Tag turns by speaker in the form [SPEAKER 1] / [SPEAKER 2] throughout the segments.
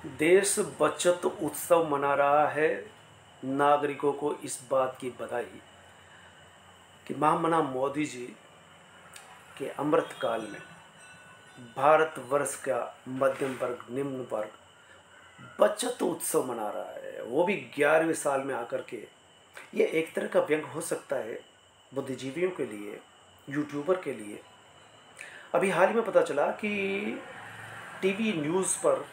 [SPEAKER 1] देश बचत उत्सव मना रहा है। नागरिकों को इस बात की बधाई कि महामना मोदी जी के अमृत काल में भारतवर्ष का मध्यम वर्ग, निम्न वर्ग बचत उत्सव मना रहा है, वो भी 11वें साल में आकर के। ये एक तरह का व्यंग हो सकता है बुद्धिजीवियों के लिए, यूट्यूबर के लिए। अभी हाल ही में पता चला कि टीवी न्यूज़ पर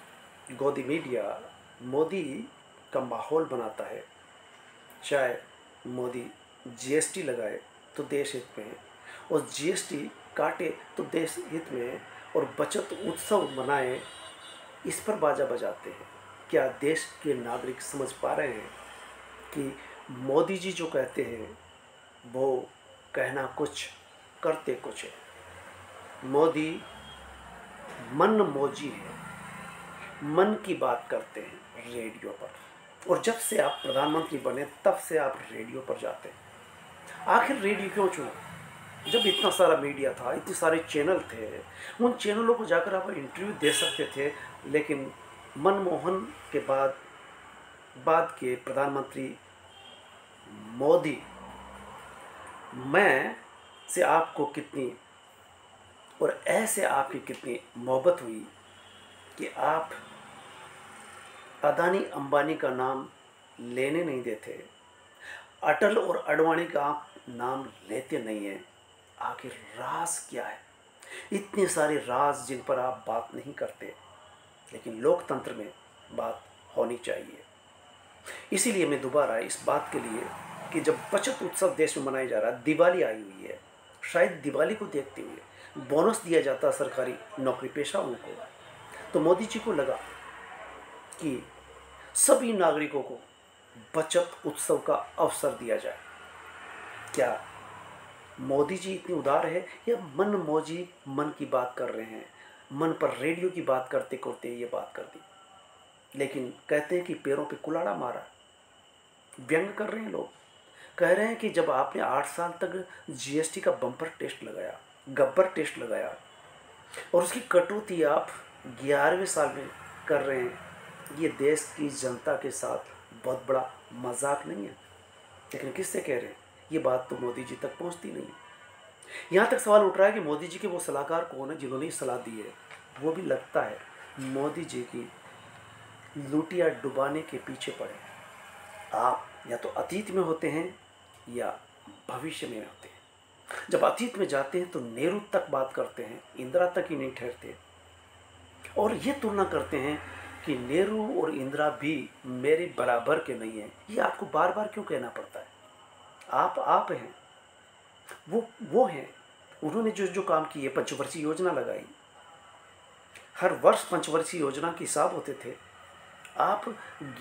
[SPEAKER 1] गोदी मीडिया मोदी का माहौल बनाता है। चाहे मोदी जीएसटी लगाए तो देश हित में, और जीएसटी काटे तो देश हित में, और बचत उत्सव मनाए, इस पर बाजा बजाते हैं। क्या देश के नागरिक समझ पा रहे हैं कि मोदी जी जो कहते हैं वो कहना कुछ, करते कुछ है। मोदी मन मौजी है, मन की बात करते हैं रेडियो पर, और जब से आप प्रधानमंत्री बने तब से आप रेडियो पर जाते हैं। आखिर रेडियो क्यों चुना? जब इतना सारा मीडिया था, इतने सारे चैनल थे, उन चैनलों को जाकर आप इंटरव्यू दे सकते थे। लेकिन मनमोहन के बाद के प्रधानमंत्री मोदी मैं से आपको कितनी, और ऐसे आपकी कितनी मोहब्बत हुई कि आप अदानी अंबानी का नाम लेने नहीं देते, अटल और अडवाणी का आप नाम लेते नहीं हैं। आखिर राज क्या है? इतने सारे राज जिन पर आप बात नहीं करते, लेकिन लोकतंत्र में बात होनी चाहिए। इसीलिए मैं दोबारा इस बात के लिए कि जब बचत उत्सव देश में मनाया जा रहा है, दिवाली आई हुई है, शायद दिवाली को देखते हुए बोनस दिया जाता सरकारी नौकरी पेशाओं को, तो मोदी जी को लगा कि सभी नागरिकों को बचत उत्सव का अवसर दिया जाए। क्या मोदी जी इतने उदार है, या मन मौजी मन की बात कर रहे हैं? मन पर रेडियो की बात करते करते ये बात कर दी। लेकिन कहते हैं कि पैरों पे कुल्हाड़ा मारा। व्यंग कर रहे हैं लोग, कह रहे हैं कि जब आपने 8 साल तक जीएसटी का बम्पर टेस्ट लगाया, गब्बर टेस्ट लगाया, और उसकी कटौती आप 11वें साल में कर रहे हैं, ये देश की जनता के साथ बहुत बड़ा मजाक नहीं है? लेकिन किससे कह रहे हैं? ये बात तो मोदी जी तक पहुंचती नहीं। यहाँ तक सवाल उठ रहा है कि मोदी जी के वो सलाहकार कौन है जिन्होंने सलाह दी है? वो भी लगता है मोदी जी की लुटिया डुबाने के पीछे पड़े। आप या तो अतीत में होते हैं या भविष्य में होते हैं। जब अतीत में जाते हैं तो नेहरू तक बात करते हैं, इंदिरा तक ही नहीं ठहरते, और ये तुलना करते हैं कि नेहरू और इंदिरा भी मेरे बराबर के नहीं हैं। ये आपको बार बार क्यों कहना पड़ता है? आप हैं, वो हैं। उन्होंने जो जो काम किए, पंचवर्षीय योजना लगाई, हर वर्ष पंचवर्षीय योजना के हिसाब होते थे। आप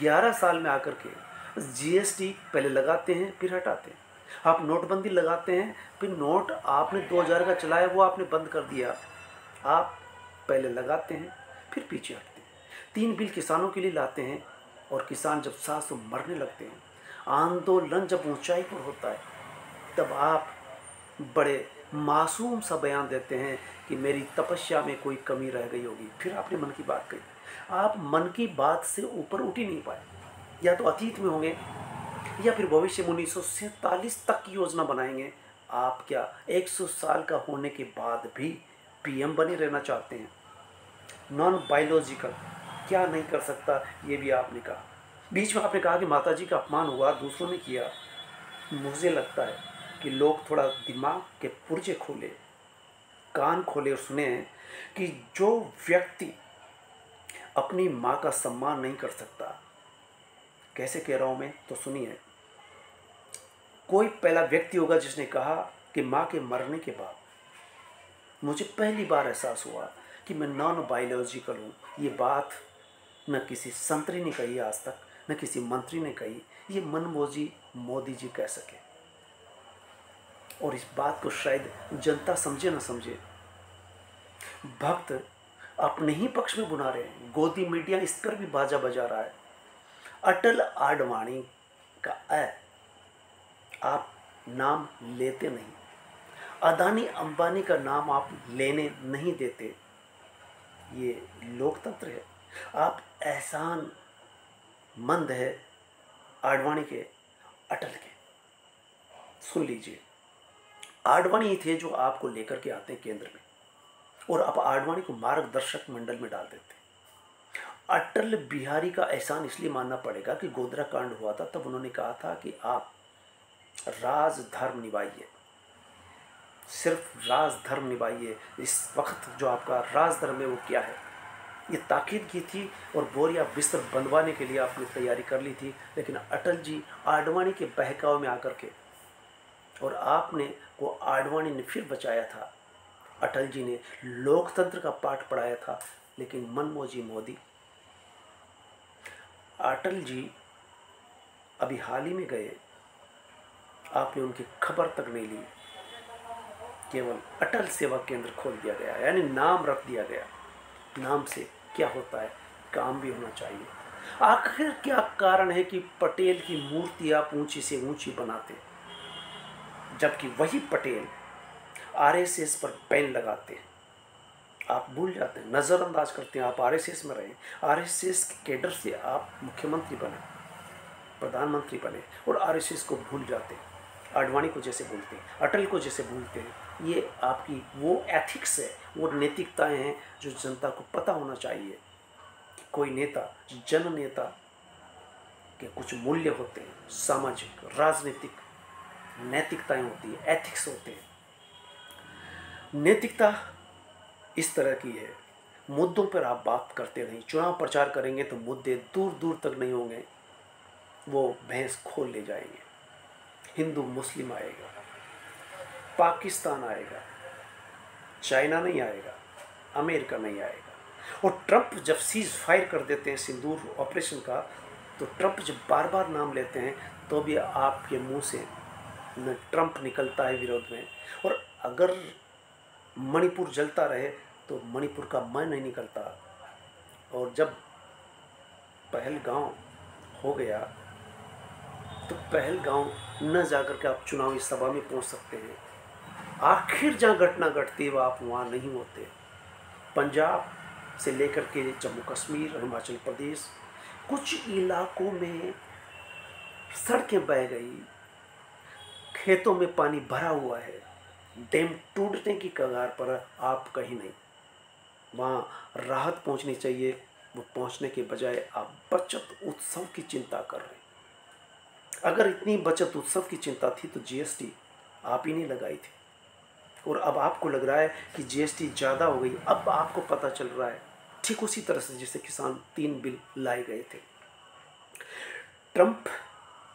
[SPEAKER 1] 11 साल में आकर के जीएसटी पहले लगाते हैं फिर हटाते हैं। आप नोटबंदी लगाते हैं, फिर नोट आपने 2000 का चलाया वो आपने बंद कर दिया। आप पहले लगाते हैं फिर पीछे हटते हैं। 3 बिल किसानों के लिए लाते हैं, और किसान जब सांस मरने लगते हैं, आंदोलन जब ऊंचाई पर होता है, तब आप बड़े मासूम सा बयान देते हैं कि मेरी तपस्या में कोई कमी रह गई होगी। फिर आपने मन की बात कही। आप मन की बात से ऊपर उठ ही नहीं पाए। या तो अतीत में होंगे, या फिर भविष्य में 1947 तक की योजना बनाएंगे। आप क्या 100 साल का होने के बाद भी पीएम बने रहना चाहते हैं? नॉन बायोलॉजिकल क्या नहीं कर सकता, ये भी आपने कहा। बीच में आपने कहा कि माता जी का अपमान हुआ, दूसरों ने किया। मुझे लगता है कि लोग थोड़ा दिमाग के पुर्जे खोले, कान खोले और सुने कि जो व्यक्ति अपनी माँ का सम्मान नहीं कर सकता, कैसे कह रहा हूँ मैं, तो सुनिए। कोई पहला व्यक्ति होगा जिसने कहा कि माँ के मरने के बाद मुझे पहली बार एहसास हुआ कि मैं नॉन बायोलॉजिकल हूँ। ये बात न किसी संतरी ने कही आज तक, न किसी मंत्री ने कही। ये मनमौजी मोदी जी कह सके, और इस बात को शायद जनता समझे न समझे। भक्त अपने ही पक्ष में बुना रहे हैं। गोदी मीडिया इस पर भी बाजा बजा रहा है। अटल आडवाणी का आप नाम लेते नहीं, अदानी अंबानी का नाम आप लेने नहीं देते। ये लोकतंत्र है। आप एहसान मंद है आडवाणी के, अटल के। सुन लीजिए, आडवाणी ही थे जो आपको लेकर के आते हैं केंद्र में, और आप आडवाणी को मार्गदर्शक मंडल में डाल देते हैं। अटल बिहारी का एहसान इसलिए मानना पड़ेगा कि गोधरा कांड हुआ था, तब उन्होंने कहा था कि आप राजधर्म निभाइए, सिर्फ राजधर्म निभाइए। इस वक्त जो आपका राजधर्म है वो क्या है, ये ताकीद की थी, और बोरिया बिस्तर बंधवाने के लिए आपने तैयारी कर ली थी। लेकिन अटल जी आडवाणी के बहकावे में आकर के, और आपने को आडवाणी ने फिर बचाया था। अटल जी ने लोकतंत्र का पाठ पढ़ाया था, लेकिन मनमोजी मोदी। अटल जी अभी हाल ही में गए, आपने उनकी खबर तक नहीं ली। केवल अटल सेवा केंद्र खोल दिया गया, यानी नाम रख दिया गया। नाम से क्या होता है, काम भी होना चाहिए। आखिर क्या कारण है कि पटेल की मूर्ति आप ऊंची से ऊंची बनाते, जबकि वही पटेल आरएसएस पर बैन लगाते हैं। आप भूल जाते हैं, नज़रअंदाज करते हैं। आप आरएसएस में रहे, आरएसएस के कैडर से आप मुख्यमंत्री बने, प्रधानमंत्री बने, और आरएसएस को भूल जाते हैं। आडवाणी को जैसे भूलते हैं, अटल को जैसे भूलते हैं। ये आपकी वो एथिक्स है, वो नैतिकताएं हैं जो जनता को पता होना चाहिए कि कोई नेता, जन नेता के कुछ मूल्य होते हैं, सामाजिक, राजनीतिक नैतिकताएं होती है, एथिक्स होते हैं। नैतिकता इस तरह की है, मुद्दों पर आप बात करते नहीं। चुनाव प्रचार करेंगे तो मुद्दे दूर दूर तक नहीं होंगे, वो भैंस खोल ले जाएंगे। हिंदू मुस्लिम आएगा, पाकिस्तान आएगा, चाइना नहीं आएगा, अमेरिका नहीं आएगा। और ट्रंप जब सीज फायर कर देते हैं सिंदूर ऑपरेशन का, तो ट्रंप जब बार बार नाम लेते हैं तो भी आपके मुंह से न ट्रंप निकलता है विरोध में। और अगर मणिपुर जलता रहे तो मणिपुर का मैं नहीं निकलता। और जब पहलगांव हो गया तो पहलगांव न जाकर के आप चुनावी सभा में पहुंच सकते हैं। आखिर जहाँ घटना घटती है वह आप वहाँ नहीं होते। पंजाब से लेकर के जम्मू कश्मीर, हिमाचल प्रदेश, कुछ इलाकों में सड़कें बह गई, खेतों में पानी भरा हुआ है, डैम टूटने की कगार पर, आप कहीं नहीं। वहाँ राहत पहुँचनी चाहिए, वो पहुँचने के बजाय आप बचत उत्सव की चिंता कर रहे हैं। अगर इतनी बचत उत्सव की चिंता थी तो जीएसटी आप ही ने लगाई थी, और अब आपको लग रहा है कि जीएसटी ज़्यादा हो गई। अब आपको पता चल रहा है, ठीक उसी तरह से जैसे किसान 3 बिल लाए गए थे। ट्रंप,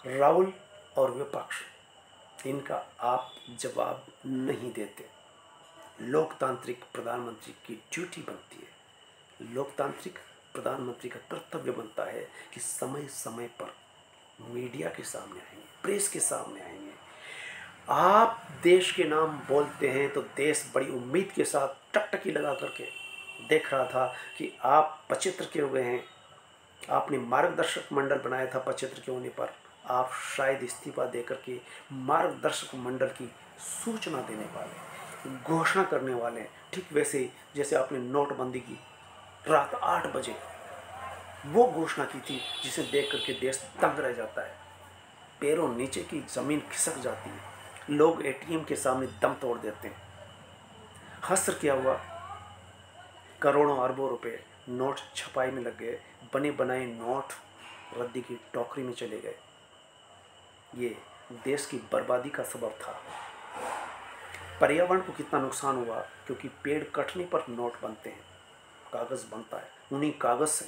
[SPEAKER 1] राहुल और विपक्ष, इनका आप जवाब नहीं देते। लोकतांत्रिक प्रधानमंत्री की ड्यूटी बनती है, लोकतांत्रिक प्रधानमंत्री का कर्तव्य बनता है कि समय समय पर मीडिया के सामने आएंगे, प्रेस के सामने आएंगे। आप देश के नाम बोलते हैं तो देश बड़ी उम्मीद के साथ टकटकी लगा करके देख रहा था कि आप पचेत्र के हो गए हैं। आपने मार्गदर्शक मंडल बनाया था, पचेत्र के होने पर आप शायद इस्तीफा देकर के मार्गदर्शक मंडल की सूचना देने वाले, घोषणा करने वाले हैं। ठीक वैसे ही जैसे आपने नोटबंदी की रात 8 बजे वो घोषणा की थी, जिसे देख करके देश दंग रह जाता है, पैरों नीचे की ज़मीन खिसक जाती है, लोग एटीएम के सामने दम तोड़ देते हैं। हस्र क्या हुआ, करोड़ों अरबों रुपए नोट छपाई में लग गए, बने बनाए नोट रद्दी की टोकरी में चले गए। ये देश की बर्बादी का सबब था। पर्यावरण को कितना नुकसान हुआ, क्योंकि पेड़ कटने पर नोट बनते हैं, कागज़ बनता है। उन्हीं कागज़ से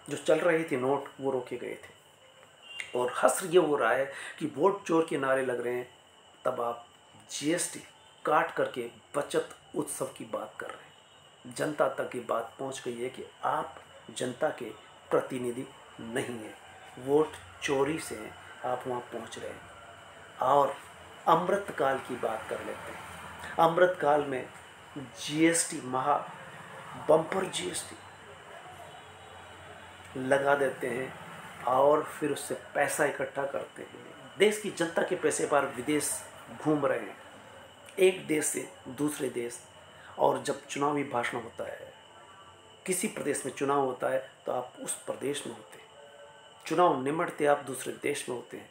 [SPEAKER 1] जो चल रहे थे नोट वो रोके गए थे। और हस्र ये हो रहा है कि वोट चोर के नारे लग रहे हैं, तब आप जीएसटी काट करके बचत उत्सव की बात कर रहे हैं। जनता तक ये बात पहुंच गई है कि आप जनता के प्रतिनिधि नहीं हैं, वोट चोरी से आप वहां पहुंच रहे हैं। और अमृतकाल की बात कर लेते हैं। अमृतकाल में जीएसटी, महा बम्पर जीएसटी लगा देते हैं और फिर उससे पैसा इकट्ठा करते हैं। देश की जनता के पैसे पर विदेश घूम रहे हैं, एक देश से दूसरे देश। और जब चुनावी भाषण होता है, किसी प्रदेश में चुनाव होता है तो आप उस प्रदेश में होते हैं, चुनाव निमटते आप दूसरे देश में होते हैं।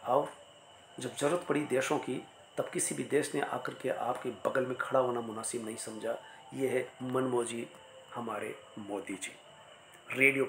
[SPEAKER 1] और जब जरूरत पड़ी देशों की, तब किसी भी देश ने आकर के आपके बगल में खड़ा होना मुनासिब नहीं समझा। ये है मनमोजी हमारे मोदी जी। रेडियो